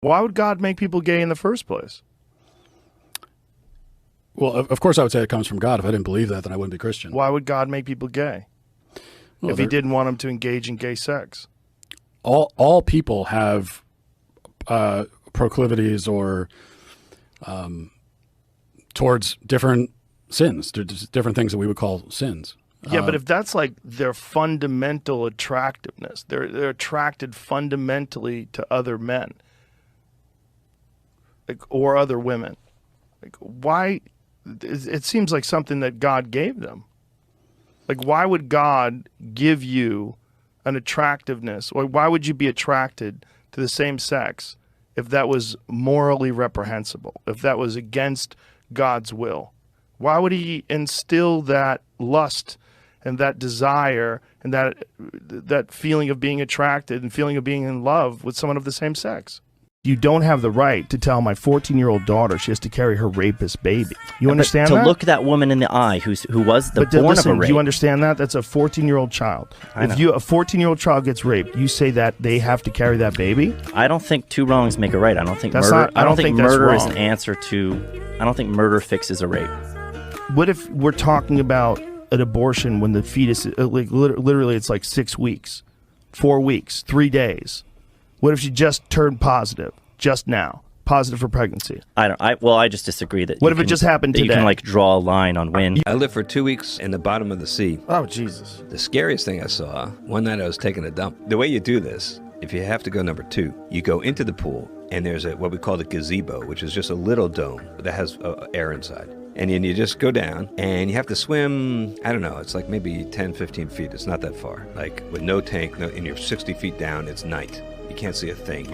Why would God make people gay in the first place? Well, of course I would say it comes from God. If I didn't believe that, then I wouldn't be Christian. Why would God make people gay? Well, if he didn't want them to engage in gay sex? All people have proclivities or towards different sins, different things that we would call sins. Yeah, but if that's like their fundamental attractiveness, they're attracted fundamentally to other men, like, or other women. Like, why? It seems like something that God gave them. Like, why would God give you an attractiveness, or why would you be attracted to the same sex if that was morally reprehensible, if that was against God's will? Why would he instill that lust and that desire and that feeling of being attracted and feeling of being in love with someone of the same sex? You don't have the right to tell my 14-year-old daughter she has to carry her rapist baby. You understand that? To look that woman in the eye who was the born listen, of a rape. Do you understand that? That's a 14-year-old child. If a 14-year-old child gets raped, you say that they have to carry that baby? I don't think two wrongs make a right. I don't think that's murder. I don't think murder that's is an answer to. I don't think murder fixes a rape. What if we're talking about an abortion when the fetus, like literally, it's like 6 weeks, 4 weeks, 3 days? What if she just turned positive just now? Positive for pregnancy. I just disagree that. What if it just happened today? You can like draw a line on when. I lived for 2 weeks in the bottom of the sea. Oh, Jesus. The scariest thing I saw, one night I was taking a dump. The way you do this, if you have to go number 2, you go into the pool and there's what we call the gazebo, which is just a little dome that has air inside. And then you just go down and you have to swim, I don't know, it's like maybe 10, 15 feet. It's not that far. Like with no tank, and you're 60 feet down, it's night. You can't see a thing.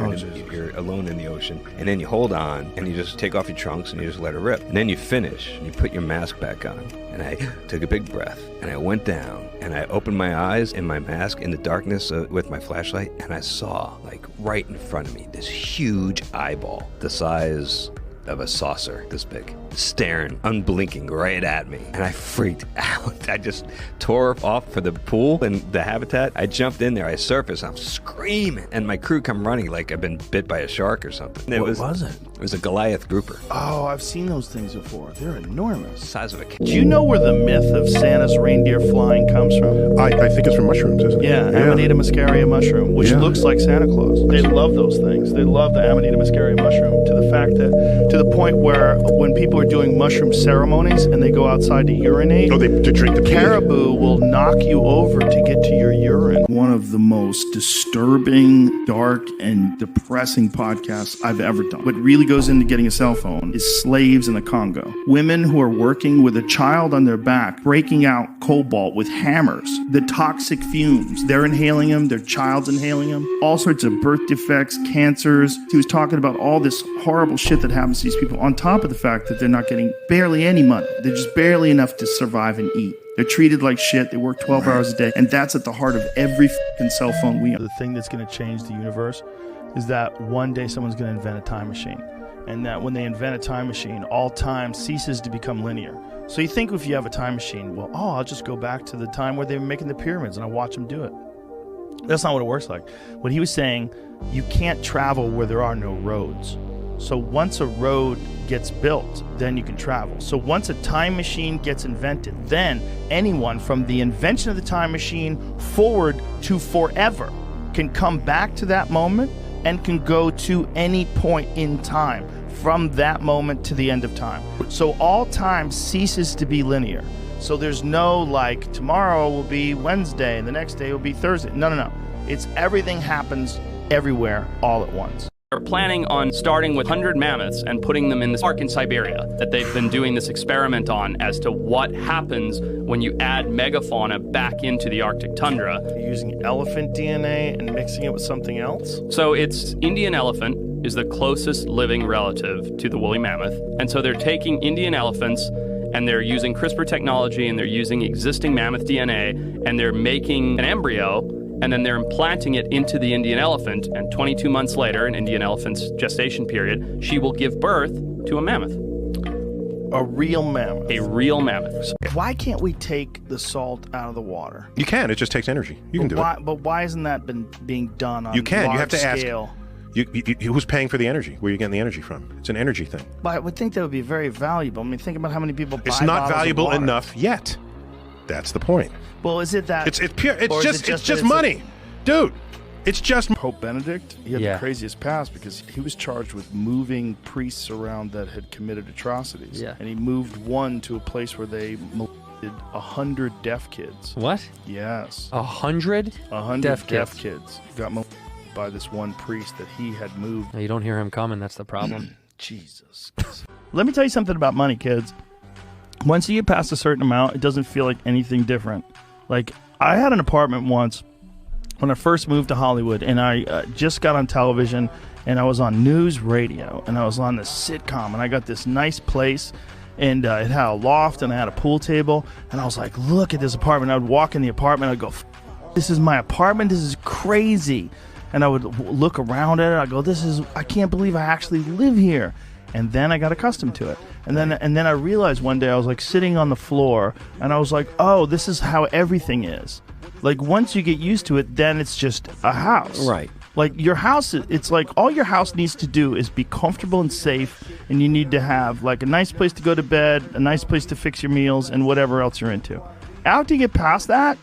You're alone in the ocean. And then you hold on and you just take off your trunks and you just let it rip. And then you finish and you put your mask back on. And I took a big breath and I went down and I opened my eyes in my mask in the darkness with my flashlight, and I saw, like right in front of me, this huge eyeball the size of a saucer this big, staring, unblinking right at me. And I freaked out. I just tore off for the pool and the habitat. I jumped in there, I surfaced, I'm screaming, and my crew come running like I've been bit by a shark or something. What was it? It was a Goliath grouper. Oh, I've seen those things before. They're enormous. The size of a kid. Do you know where the myth of Santa's reindeer flying comes from? I think it's from mushrooms, isn't it? Yeah, Amanita muscaria mushroom, which looks like Santa Claus. They love those things. They love the Amanita muscaria mushroom to the fact that, to the point where when people are doing mushroom ceremonies and they go outside to urinate, to drink the caribou will knock you over to get to your urine. One of the most disturbing, dark, and depressing podcasts I've ever done. What really goes into getting a cell phone is slaves in the Congo. Women who are working with a child on their back, breaking out cobalt with hammers. The toxic fumes, they're inhaling them, their child's inhaling them. All sorts of birth defects, cancers. He was talking about all this horrible shit that happens to these people, on top of the fact that they're not getting barely any money. They're just barely enough to survive and eat. They're treated like shit. They work 12 hours a day. And that's at the heart of every fucking cell phone we have. The thing that's going to change the universe is that one day someone's going to invent a time machine. And that when they invent a time machine, all time ceases to become linear. So you think if you have a time machine, well, I'll just go back to the time where they were making the pyramids and I'll watch them do it. That's not what it works like. What he was saying, you can't travel where there are no roads. So once a road gets built, then you can travel. So once a time machine gets invented, then anyone from the invention of the time machine forward to forever can come back to that moment and can go to any point in time from that moment to the end of time. So all time ceases to be linear. So there's no like tomorrow will be Wednesday and the next day will be Thursday. No. It's everything happens everywhere all at once. They're planning on starting with 100 mammoths and putting them in this park in Siberia that they've been doing this experiment on as to what happens when you add megafauna back into the Arctic tundra. You're using elephant DNA and mixing it with something else? So it's Indian elephant is the closest living relative to the woolly mammoth. And so they're taking Indian elephants and they're using CRISPR technology and they're using existing mammoth DNA and they're making an embryo and then they're implanting it into the Indian elephant, and 22 months later, an Indian elephant's gestation period, she will give birth to a mammoth. A real mammoth? A real mammoth. Why can't we take the salt out of the water? You can. It just takes energy. You can do it. But why hasn't that been being done on you can. large You have to scale? Who's paying for the energy? Where are you getting the energy from? It's an energy thing. But I would think that would be very valuable. I mean, think about how many people buy It's not bottles of valuable water. enough yet. That's the point. Well, is it that It's pure. or is It's it just money, dude. It's just Pope Benedict? He had Yeah. the craziest past because he was charged with moving priests around that had committed atrocities. Yeah. And he moved one to a place where they molested 100 deaf kids. What? Yes. 100? 100 Deaf deaf kids. kids got molested by this one priest that he had moved. No, you don't hear him coming. That's the problem. Jesus. Let me tell you something about money, kids. Once you get past a certain amount, it doesn't feel like anything different. Like, I had an apartment once when I first moved to Hollywood, and I just got on television, and I was on news radio, and I was on this sitcom, and I got this nice place, and it had a loft, and I had a pool table, and I was like, look at this apartment. I would walk in the apartment, I'd go, this is my apartment, this is crazy. And I would look around at it, I go, I can't believe I actually live here. And then I got accustomed to it. And then I realized one day I was like sitting on the floor, and I was like, oh, this is how everything is. Like, once you get used to it, then it's just a house. Right. Like, your house, it's like all your house needs to do is be comfortable and safe, and you need to have like a nice place to go to bed, a nice place to fix your meals, and whatever else you're into. After you get past that,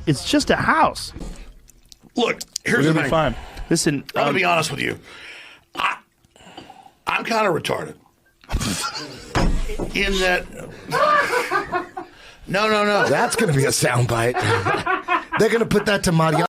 it's just a house. Look, here's We're the gonna be thing. fine. Listen, I'm gonna be honest with you. I'm kind of retarded. In that. No. That's going to be a soundbite. They're going to put that to Mariano.